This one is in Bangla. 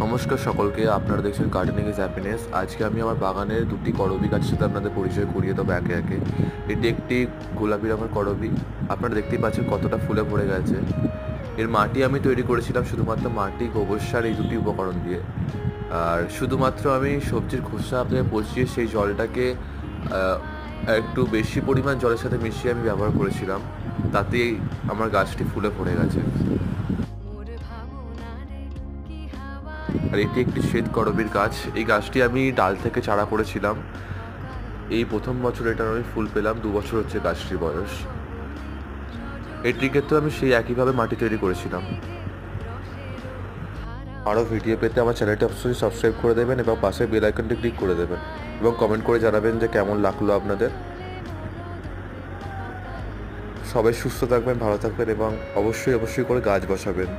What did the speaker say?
নমস্কার সকলকে, আপনারা দেখছেন গার্ডেনিং ইজ হ্যাপিনেস। আজকে আমি আমার বাগানের দুটি করবি গাছের সাথে আপনাদের পরিচয় করিয়ে দেবো একে একে। এটি একটি গোলাপি রঙের করবি। আপনারা দেখতেই পাচ্ছেন কতটা ফুলে ভরে গেছে। এর মাটি আমি তৈরি করেছিলাম শুধুমাত্র মাটি, গোবর সার, এই দুটি উপকরণ দিয়ে। আর শুধুমাত্র আমি সবজির খোসা আপনাকে পচিয়ে সেই জলটাকে একটু বেশি পরিমাণ জলের সাথে মিশিয়ে আমি ব্যবহার করেছিলাম। তাতেই আমার গাছটি ফুলে ভরে গেছে। আর এটি একটি শ্বেত করবীর গাছ। এই গাছটি আমি ডাল থেকে চারা করেছিলাম। এই প্রথম বছর এটার আমি ফুল পেলাম। 2 বছর হচ্ছে গাছটির বয়স। এটির ক্ষেত্রে আমি সেই একইভাবে মাটি তৈরি করেছিলাম। আরও ভিডিও পেতে আমার চ্যানেলটি অবশ্যই সাবস্ক্রাইব করে দেবেন এবং পাশে বেল আইকনটি ক্লিক করে দেবেন এবং কমেন্ট করে জানাবেন যে কেমন লাগলো আপনাদের। সবাই সুস্থ থাকবেন, ভালো থাকবেন এবং অবশ্যই করে গাছ বসাবেন।